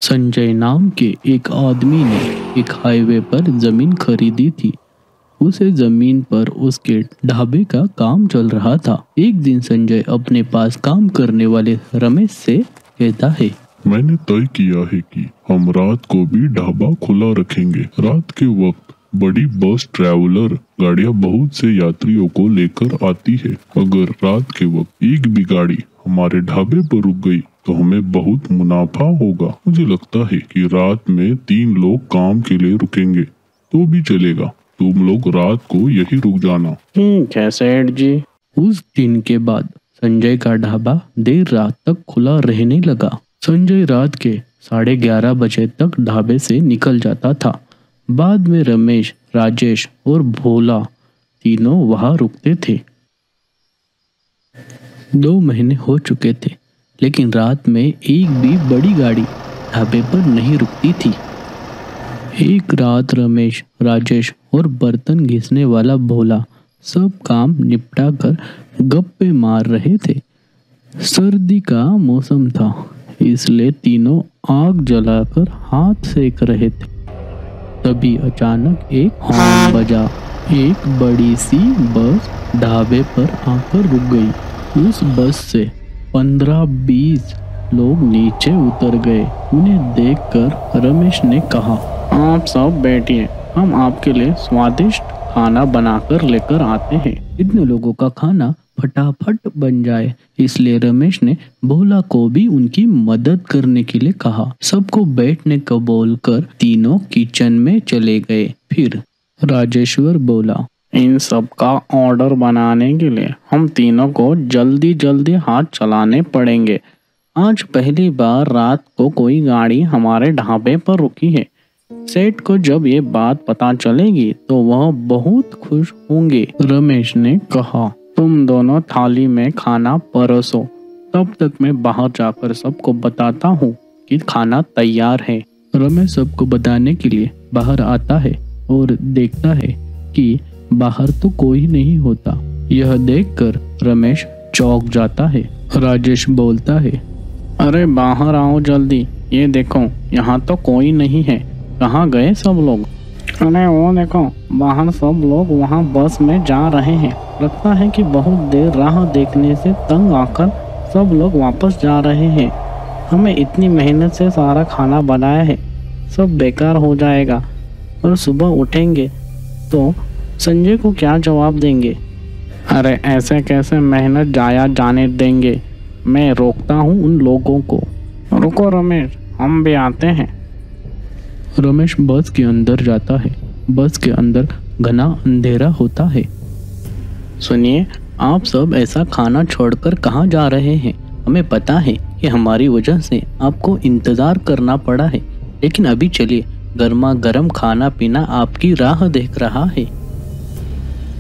संजय नाम के एक आदमी ने एक हाईवे पर जमीन खरीदी थी। उसे जमीन पर उसके ढाबे का काम चल रहा था। एक दिन संजय अपने पास काम करने वाले रमेश से कहता है, मैंने तय किया है कि हम रात को भी ढाबा खुला रखेंगे। रात के वक्त बड़ी बस ट्रैवलर गाड़ियां बहुत से यात्रियों को लेकर आती है। अगर रात के वक्त एक भी गाड़ी हमारे ढाबे पर रुक गई तो हमें बहुत मुनाफा होगा। मुझे लगता है कि रात में 3 लोग काम के लिए रुकेंगे तो भी चलेगा। तुम लोग रात को यही रुक जाना। ठीक है सेठ जी। उस दिन के बाद संजय का ढाबा देर रात तक खुला रहने लगा। संजय रात के 11:30 बजे तक ढाबे से निकल जाता था। बाद में रमेश, राजेश और भोला तीनों वहां रुकते थे। 2 महीने हो चुके थे, लेकिन रात में एक भी बड़ी गाड़ी ढाबे पर नहीं रुकती थी। एक रात रमेश, राजेश और बर्तन घिसने वाला भोला सब काम निपटा कर गप्पे मार रहे थे। सर्दी का मौसम था, इसलिए तीनों आग जलाकर हाथ सेक रहे थे। तभी अचानक एक हॉर्न बजा। एक बड़ी सी बस ढाबे पर आकर रुक गई। उस बस से 15-20 लोग नीचे उतर गए। उन्हें देखकर रमेश ने कहा, आप सब बैठिए, हम आपके लिए स्वादिष्ट खाना बनाकर लेकर आते हैं। इतने लोगों का खाना फटाफट बन जाए, इसलिए रमेश ने भोला को भी उनकी मदद करने के लिए कहा। सबको बैठने को बोलकर तीनों किचन में चले गए। फिर राजेश्वर बोला, इन सब का ऑर्डर बनाने के लिए हम तीनों को जल्दी जल्दी हाथ चलाने पड़ेंगे। आज पहली बार रात को कोई गाड़ी हमारे ढाबे पर रुकी है। सेठ को जब ये बात पता चलेगी तो वह बहुत खुश होंगे। रमेश ने कहा, तुम दोनों थाली में खाना परोसो, तब तक मैं बाहर जाकर सबको बताता हूँ कि खाना तैयार है। रमेश सबको बताने के लिए बाहर आता है और देखता है कि बाहर तो कोई नहीं होता। यह देखकर रमेश चौंक जाता है। राजेश बोलता है, अरे बाहर आओ जल्दी, ये देखो यहाँ तो कोई नहीं है, कहाँ गए सब लोग? अरे वो देखो, बाहर सब लोग वहाँ बस में जा रहे हैं। लगता है कि बहुत देर राह देखने से तंग आकर सब लोग वापस जा रहे हैं। हमें इतनी मेहनत से सारा खाना बनाया है, सब बेकार हो जाएगा और सुबह उठेंगे तो संजय को क्या जवाब देंगे? अरे ऐसे कैसे मेहनत जाया जाने देंगे? मैं रोकता हूँ उन लोगों को। रुको रमेश, हम भी आते हैं। रमेश बस के अंदर जाता है। बस के अंदर घना अंधेरा होता है। सुनिए, आप सब ऐसा खाना छोड़कर कहाँ जा रहे हैं? हमें पता है कि हमारी वजह से आपको इंतजार करना पड़ा है, लेकिन अभी चलिए, गर्मा गर्म खाना पीना आपकी राह देख रहा है।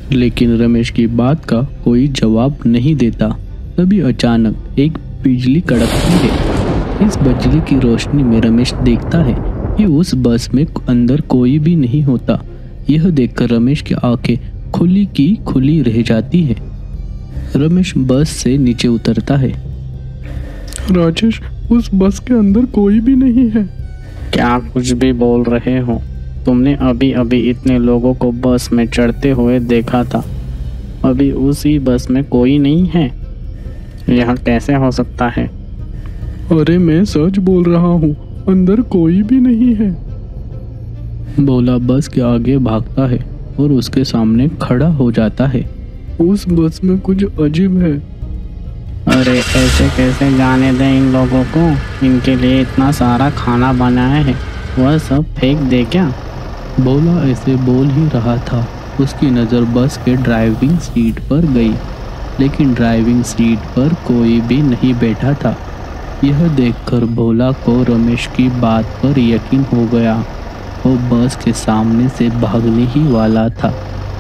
लेकिन रमेश की बात का कोई जवाब नहीं देता। तभी अचानक एक बिजली कड़कती है। इस बिजली की रोशनी में रमेश देखता है कि उस बस में अंदर कोई भी नहीं होता। यह देखकर रमेश की आंखें खुली की खुली रह जाती है। रमेश बस से नीचे उतरता है। राजेश, उस बस के अंदर कोई भी नहीं है। क्या कुछ भी बोल रहे हो? तुमने अभी अभी इतने लोगों को बस में चढ़ते हुए देखा था, अभी उसी बस में कोई नहीं है। यह कैसे हो सकता है? अरे मैं सच बोल रहा हूँ, अंदर कोई भी नहीं है। भोला बस के आगे भागता है और उसके सामने खड़ा हो जाता है। उस बस में कुछ अजीब है। अरे ऐसे कैसे जाने दें इन लोगों को? इनके लिए इतना सारा खाना बनाया है, वह सब फेंक दे क्या? भोला ऐसे बोल ही रहा था, उसकी नज़र बस के ड्राइविंग सीट पर गई, लेकिन ड्राइविंग सीट पर कोई भी नहीं बैठा था। यह देखकर भोला को रमेश की बात पर यकीन हो गया। वो बस के सामने से भागने ही वाला था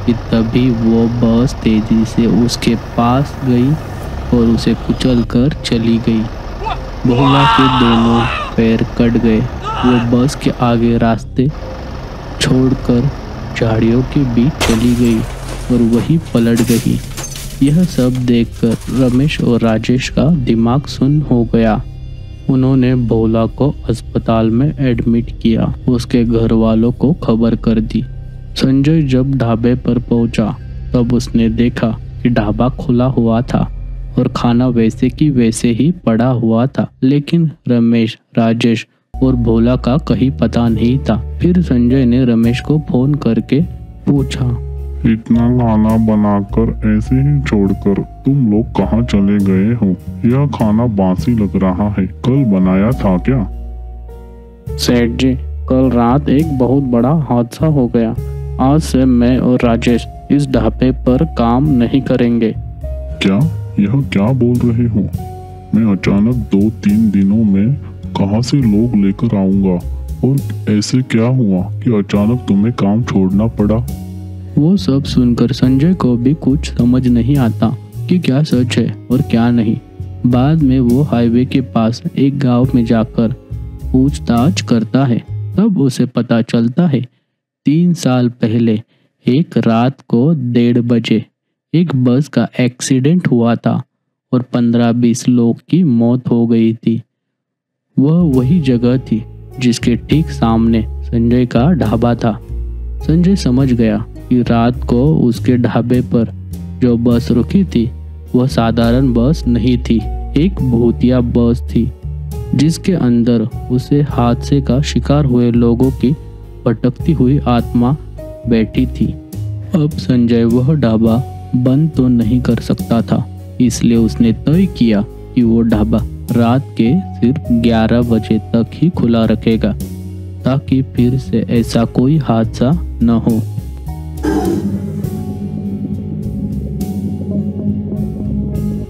कि तभी वो बस तेजी से उसके पास गई और उसे कुचलकर चली गई। भोला के दोनों पैर कट गए। वो बस के आगे रास्ते छोड़कर झाड़ियों के बीच चली गई और वहीं पलट गई। यह सब देखकर रमेश और राजेश का दिमाग सुन्न हो गया। उन्होंने भोला को अस्पताल में एडमिट किया। उसके घर वालों को खबर कर दी। संजय जब ढाबे पर पहुंचा तब उसने देखा कि ढाबा खुला हुआ था और खाना वैसे की वैसे ही पड़ा हुआ था, लेकिन रमेश, राजेश और भोला का कहीं पता नहीं था। फिर संजय ने रमेश को फोन करके पूछा, इतना खाना बनाकर ऐसे ही छोड़कर तुम लोग कहाँ चले गए हो? यह खाना बासी लग रहा है, कल बनाया था क्या? सेठ जी, कल रात एक बहुत बड़ा हादसा हो गया। आज से मैं और राजेश इस ढाबे पर काम नहीं करेंगे। क्या? यह क्या बोल रहे हो? मैं अचानक 2-3 दिनों में कहाँ से लोग लेकर आऊंगा? और ऐसे क्या हुआ कि अचानक तुम्हें काम छोड़ना पड़ा? वो सब सुनकर संजय को भी कुछ समझ नहीं आता कि क्या सच है और क्या नहीं। बाद में वो हाईवे के पास एक गांव में जाकर पूछताछ करता है। तब उसे पता चलता है 3 साल पहले एक रात को 1:30 बजे एक बस का एक्सीडेंट हुआ था और 15-20 लोग की मौत हो गई थी। वह वही जगह थी जिसके ठीक सामने संजय का ढाबा था। संजय समझ गया कि रात को उसके ढाबे पर जो बस रुकी थी वह साधारण बस नहीं थी, एक भूतिया बस थी जिसके अंदर उसे हादसे का शिकार हुए लोगों की भटकती हुई आत्मा बैठी थी। अब संजय वह ढाबा बंद तो नहीं कर सकता था, इसलिए उसने तय किया कि वो ढाबा रात के सिर्फ 11 बजे तक ही खुला रखेगा ताकि फिर से ऐसा कोई हादसा न हो।